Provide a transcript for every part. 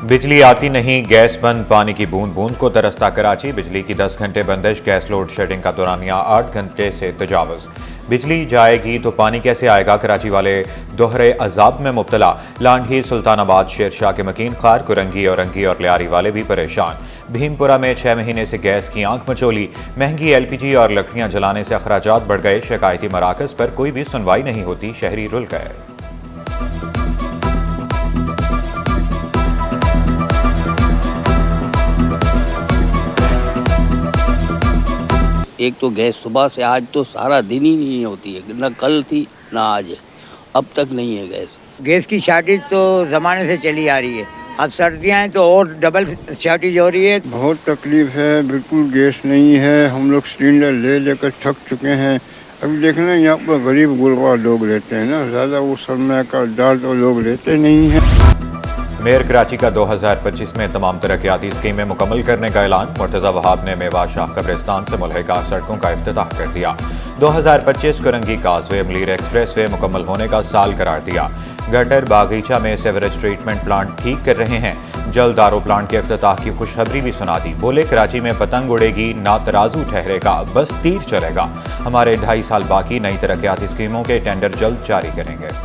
बिजली आती नहीं, गैस बंद, पानी की बूंद बूंद को तरसता कराची। बिजली की 10 घंटे बंदिश, गैस लोड शेडिंग का दौरानिया 8 घंटे से तजावुज। बिजली जाएगी तो पानी कैसे आएगा? कराची वाले दोहरे अजाब में मुब्तला। लांढी, सुल्तानाबाद, शेरशाह के मकीन खार, कुरंगी, औरंगी और लियारी वाले भी परेशान। भीमपुरा में 6 महीने से गैस की आंख मचोली। महंगी LPG और लकड़ियां जलाने से अखराजात बढ़ गए। शिकायती मराकज पर कोई भी सुनवाई नहीं होती, शहरी रुल गए। एक तो गैस सुबह से आज तो सारा दिन ही नहीं होती है, ना कल थी ना आज है, अब तक नहीं है गैस। गैस की शॉर्टेज तो ज़माने से चली आ रही है, अब सर्दियाँ हैं तो और डबल शॉर्टेज हो रही है। बहुत तकलीफ है, बिल्कुल गैस नहीं है। हम लोग सिलेंडर ले लेकर थक चुके हैं। अभी देखना यहाँ पर गरीब गुरबा लोग रहते हैं ना, ज़्यादा वो सरमाया का दार तो लोग लेते नहीं हैं। मेयर कराची का 2025 में तमाम तरक्याती स्कीमें मुकम्मल करने का ऐलान। मुर्तज़ा वहाब ने मेवा शाह कब्रिस्तान से मुल्हिका सड़कों का इफ्तिताह कर दिया। 2025 कुरंगी काज़वे मलीर एक्सप्रेस वे मुकम्मल होने का साल करार दिया। गटर बागीचा में सेवरेज ट्रीटमेंट प्लांट ठीक कर रहे हैं। जल्द आरओ प्लांट के इफ्तिताह की खुशखबरी भी सुना दी। बोले कराची में पतंग उड़ेगी, ना तराजू ठहरेगा, बस तीर चलेगा। हमारे 2.5 साल बाकी, नई तरक्याती स्कीमों के टेंडर जल्द जारी करेंगे।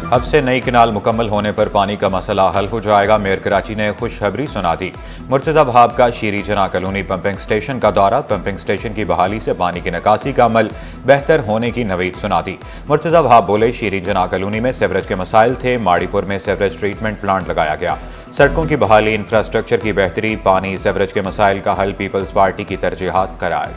अब से नई किनाल मुकम्मल होने पर पानी का मसला हल हो जाएगा। मेयर कराची ने खुशखबरी सुना दी। मुर्तज़ा वहाब का शीरी जना कॉलोनी पंपिंग स्टेशन का दौरा। पंपिंग स्टेशन की बहाली से पानी की निकासी का अमल बेहतर होने की नवीद सुना दी। मुर्तज़ा वहाब बोले, शीरी जना कॉलोनी में सेवरेज के मसाइल थे, माड़ीपुर में सेवरेज ट्रीटमेंट प्लांट लगाया गया। सड़कों की बहाली, इंफ्रास्ट्रक्चर की बेहतरी, पानी, सेवरेज के मसाइल का हल पीपल्स पार्टी की तरजीहात करार।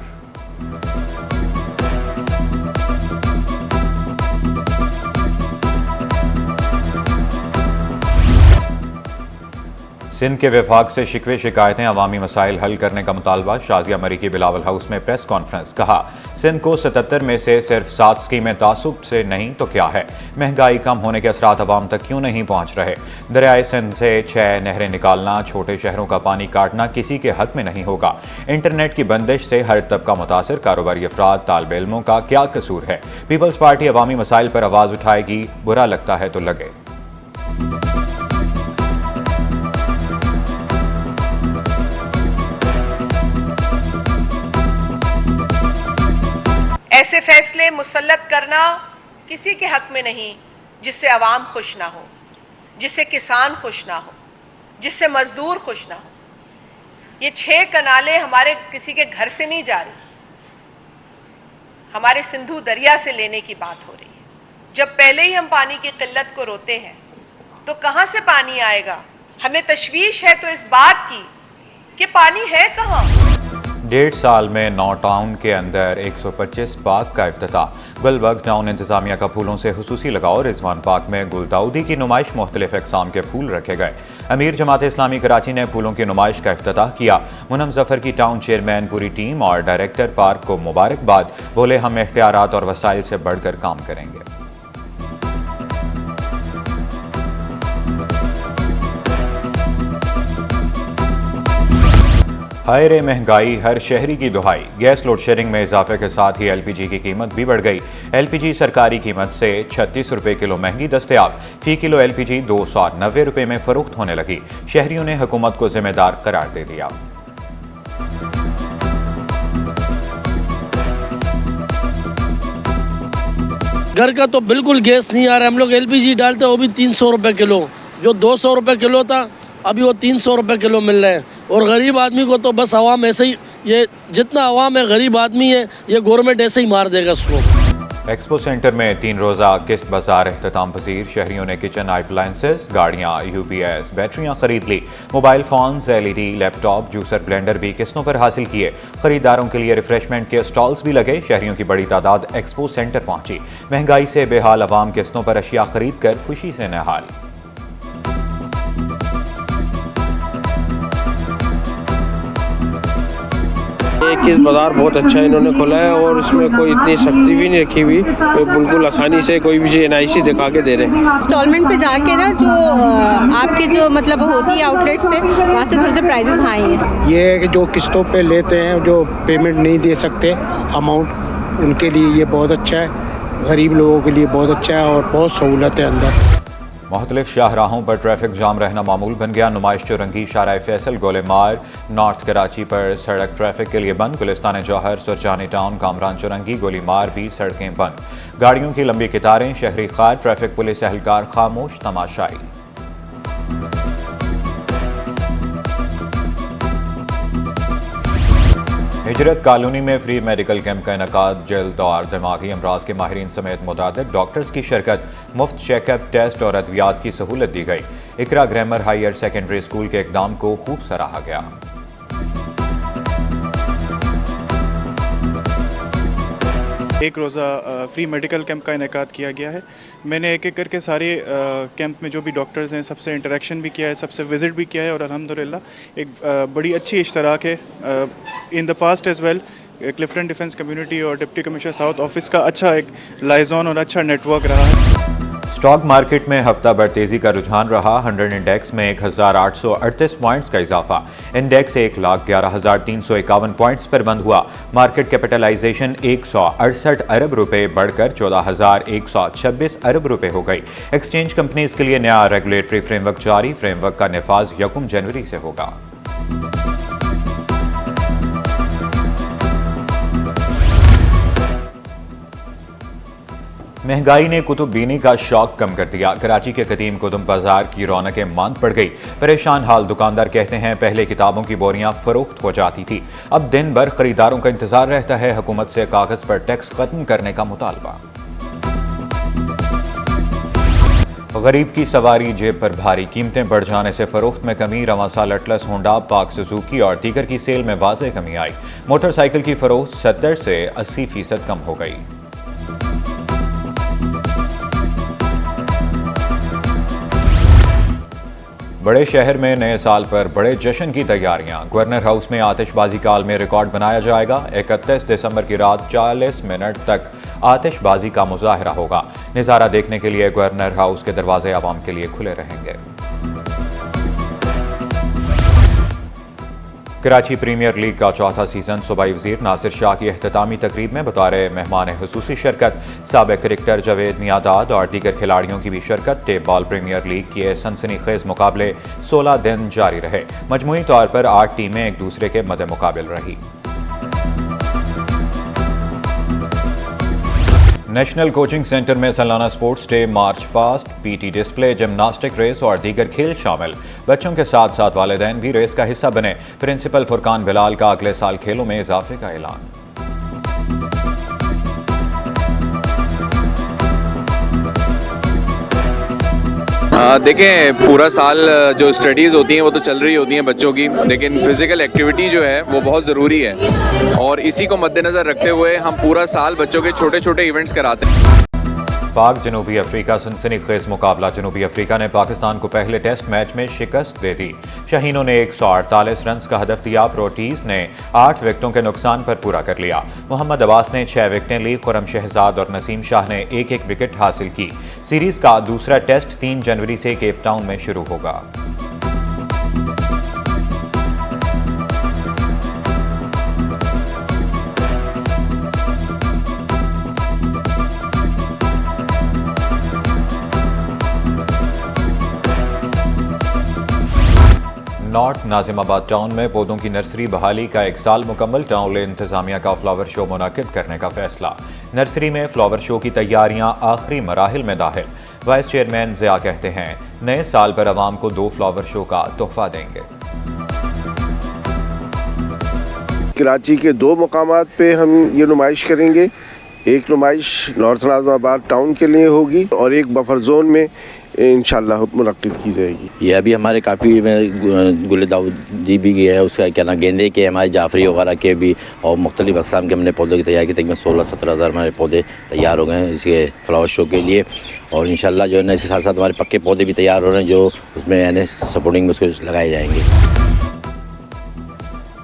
सिंध के विभाग से शिकवे शिकायतें, अवामी मसाइल हल करने का मुतालबा। शाजिया मरी की बिलावल हाउस में प्रेस कॉन्फ्रेंस। कहा, सिंध को 77 में से सिर्फ 7 स्कीमें तासुब से नहीं तो क्या है? महंगाई कम होने के असरात अवाम तक क्यों नहीं पहुंच रहे? दरियाए सिंध से 6 नहरें निकालना, छोटे शहरों का पानी काटना किसी के हक में नहीं होगा। इंटरनेट की बंदिश से हर तबका मुतासर, कारोबारी अफराद, तालिब इल्मों का क्या कसूर है? पीपल्स पार्टी अवामी मसाइल पर आवाज उठाएगी, बुरा लगता है तो लगे। ऐसे फैसले मुसल्लत करना किसी के हक में नहीं जिससे अवाम खुश ना हो, जिससे किसान खुश ना हो, जिससे मजदूर खुश ना हो। ये 6 कनालें हमारे किसी के घर से नहीं जा रही, हमारे सिंधु दरिया से लेने की बात हो रही है। जब पहले ही हम पानी की किल्लत को रोते हैं तो कहां से पानी आएगा? हमें तशवीश है तो इस बात की कि पानी है कहां। 1.5 साल में 9 टाउन के अंदर 125 पार्क का इफ्तिताह। गुलबर्ग टाउन इंतजामिया का फूलों से हुसूसी लगाओ। रिजवान पार्क में गुलदाउदी की नुमाइश, मुख्तलिफ अक़साम के फूल रखे गए। अमीर जमात इस्लामी कराची ने फूलों की नुमाइश का इफ्तिताह किया। मुनम जफर की टाउन चेयरमैन, पूरी टीम और डायरेक्टर पार्क को मुबारकबाद। बोले, हम इख्तियारात और वसाइल से बढ़कर काम करेंगे। हाय रे महंगाई, हर शहरी की दुहाई। गैस लोड शेडिंग में इजाफे के साथ ही LPG की कीमत भी बढ़ गई। LPG सरकारी कीमत से 36 रुपए किलो महंगी दस्तयाब। फी किलो LPG 290 रुपए में फरोख्त होने लगी। शहरियों ने हुकूमत को जिम्मेदार करार दे दिया। घर का तो बिल्कुल गैस नहीं आ रहा है। हम लोग LPG डालते हैं, वो भी 300 रुपये किलो। जो 200 रुपये किलो था अभी वो 300 रुपये किलो मिल रहे हैं। और गरीब आदमी को तो बस आवाम ऐसे ही, ये जितना आवाम है गरीब आदमी है, ये गवर्नमेंट ऐसे ही मार देगा उसको। एक्सपो सेंटर में 3 रोज़ा किस्त बाजार इख्तिताम पसीर। शहरियों ने किचन अप्लायंसेस, गाड़ियाँ, UPS, बैटरियाँ खरीद ली। Mobile phones, LED, laptop, juicer, blender भी किस्तों पर हासिल किए। खरीदारों के लिए रिफ्रेशमेंट के स्टॉल्स भी लगे। शहरियों की बड़ी तादाद एक्सपो सेंटर पहुंची। महंगाई से बेहाल अवाम किस्तों पर अशिया खरीद कर खुशी से निहाल। केक की बाज़ार बहुत अच्छा इन्होंने खोला है और इसमें कोई इतनी सख्ती भी नहीं रखी हुई, तो बिल्कुल आसानी से कोई भी चीज़ NIC दिखा के दे रहे हैं। इंस्टॉलमेंट पे जाके ना जो आपके जो मतलब होती है आउटलेट से, वहाँ से थोड़े से प्राइजेस हाई हैं। ये है कि जो किस्तों पे लेते हैं, जो पेमेंट नहीं दे सकते अमाउंट, उनके लिए ये बहुत अच्छा है, गरीब लोगों के लिए बहुत अच्छा है और बहुत सहूलत है अंदर। मुख्तलिफ शाहराहों पर ट्रैफिक जाम रहना मामूल बन गया। नुमाइश चौरंगी, शाहराह फैसल, गोलेमार, नॉर्थ कराची पर सड़क ट्रैफिक के लिए बंद। गुलिस्तान जौहर, सुरजानी टाउन, कामरान चौरंगी, गोलीमार भी सड़कें बंद। गाड़ियों की लंबी कतारें, शहरी खार, ट्रैफिक पुलिस एहलकार खामोश तमाशाई। हिजरत कॉलोनी में फ्री मेडिकल कैंप का इनकाद। जल्द और दिमागी अमराज के माहिरीन समेत मुतादिद डॉक्टर्स की शिरकत, मुफ्त चेकअप, टेस्ट और अद्वियात की सहूलत दी गई। इकरा ग्रामर हायर सेकेंडरी स्कूल के इकदाम को खूब सराहा गया। एक रोज़ा फ्री मेडिकल कैंप का इनेकाद किया गया है। मैंने एक एक करके सारे कैंप में जो भी डॉक्टर्स हैं सबसे इंटरेक्शन भी किया है, सबसे विज़िट भी किया है और अल्हम्दुलिल्लाह एक बड़ी अच्छी इश्तराक है। In the past as well Clifton defence community और डिप्टी कमिश्नर साउथ ऑफिस का अच्छा एक लाइजॉन और अच्छा नेटवर्क रहा है। स्टॉक मार्केट में हफ्ता भर तेजी का रुझान रहा। 100 इंडेक्स में 1838 पॉइंट्स का इजाफा। इंडेक्स 1,11,351 पॉइंट्स पर बंद हुआ। मार्केट कैपिटलाइजेशन 168 अरब रुपए बढ़कर 14,126 अरब रुपए हो गई। एक्सचेंज कंपनीज के लिए नया रेगुलेटरी फ्रेमवर्क जारी। फ्रेमवर्क का निफाज 1 जनवरी से होगा। महंगाई ने कुतुबीनी का शौक कम कर दिया। कराची के कदीम कुतुब बाजार की रौनकें मांद पड़ गई। परेशान हाल दुकानदार कहते हैं पहले किताबों की बोरियां फरोख्त हो जाती थी, अब दिन भर खरीदारों का इंतजार रहता है। हुकूमत से कागज पर टैक्स खत्म करने का मुतालबा। गरीब की सवारी जेब पर भारी। कीमतें बढ़ जाने से फरोख्त में कमी। रवां साल अटलस, होंडा, पाक सुजुकी और दीगर की सेल में वाज़ेह कमी आई। मोटरसाइकिल की फरोख्त 70 से 80% कम हो गई। बड़े शहर में नए साल पर बड़े जश्न की तैयारियां। गवर्नर हाउस में आतिशबाजी काल में रिकॉर्ड बनाया जाएगा। 31 दिसंबर की रात 40 मिनट तक आतिशबाजी का मुजाहरा होगा। नज़ारा देखने के लिए गवर्नर हाउस के दरवाजे आवाम के लिए खुले रहेंगे। कराची प्रीमियर लीग का चौथा सीजन सूबाई वज़ीर नासिर शाह की एख्तितामी तकरीब में बतौर मेहमान खुसूसी शिरकत। साबिक क्रिकेटर जावेद मियादाद और दीगर खिलाड़ियों की भी शिरकत। टेप बॉल प्रीमियर लीग के सनसनीखेज मुकाबले 16 दिन जारी रहे। मजमूई तौर पर 8 टीमें एक दूसरे के मद्दे मुकाबिल रही। नेशनल कोचिंग सेंटर में सालाना sports day, march past, PT display, gymnastic race और दीगर खेल शामिल। बच्चों के साथ साथ वालिदैन भी रेस का हिस्सा बने। प्रिंसिपल फुरकान बिलाल का अगले साल खेलों में इजाफे का ऐलान। देखें, पूरा साल जो स्टडीज़ होती हैं वो तो चल रही होती हैं बच्चों की, लेकिन फ़िज़िकल एक्टिविटी जो है वो बहुत ज़रूरी है और इसी को मद्देनज़र रखते हुए हम पूरा साल बच्चों के छोटे छोटे इवेंट्स कराते हैं। पाक जनूबी अफ्रीका सनसनीखेज मुकाबला। जनूबी अफ्रीका ने पाकिस्तान को पहले टेस्ट मैच में शिकस्त दे दी। शाहीनों ने 148 रन का हदफ दिया। प्रोटीज ने 8 विकेटों के नुकसान पर पूरा कर लिया। मोहम्मद अब्बास ने 6 विकेटें ली। खुरम शहजाद और नसीम शाह ने 1-1 विकेट हासिल की। सीरीज का दूसरा टेस्ट 3 जनवरी से केप टाउन में शुरू होगा। नॉर्थ नाजिमाबाद टाउन में पौधों की नर्सरी बहाली का 1 साल मुकम्मल। टाउन इंतजामिया का फ्लावर शो मुनाकिद करने का फैसला। नर्सरी में फ्लावर शो की तैयारियां आखिरी मराहिल में दाखिल। वाइस चेयरमैन ज़िया कहते हैं नए साल पर आवाम को 2 फ्लावर शो का तोहफा देंगे। कराची के 2 मकामात पे हम ये नुमाइश करेंगे। एक नुमाइश नॉर्थ नाजिमाबाद टाउन के लिए होगी और एक बफर जोन में इंशाल्लाह मुनक्किद की जाएगी। ये अभी हमारे काफ़ी गुल दाऊदी भी गया है, उसका क्या नाम गेंदे के, हमारे जाफरी वगैरह के भी और मुख्तलिफ़ अक़साम के हमने पौधों की तैयारी की। तकरीबन 16-17 हज़ार हमारे पौधे तैयार हो गए हैं इसके फ्लावर शो के लिए और इंशाल्लाह जो है ना इसके साथ साथ हमारे पक्के पौधे भी तैयार हो रहे हैं जो उसमें यानी सपोर्टिंग में उसको लगाए जाएंगे।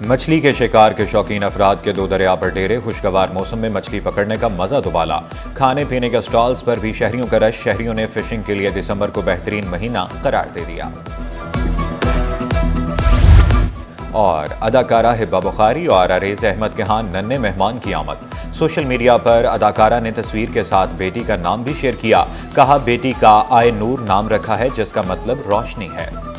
मछली के शिकार के शौकीन अफराद के दो दरिया पर डेरे, खुशगवार मौसम में मछली पकड़ने का मजा दुबाला। खाने पीने के स्टॉल्स पर भी शहरियों का रश। शहरियों ने फिशिंग के लिए दिसंबर को बेहतरीन महीना करार दे दिया। और अदाकारा हिब्बा बुखारी और अरेज अहमद के यहाँ नन्हे मेहमान की आमद। सोशल मीडिया पर अदाकारा ने तस्वीर के साथ बेटी का नाम भी शेयर किया। कहा बेटी का आए नूर नाम रखा है, जिसका मतलब रोशनी है।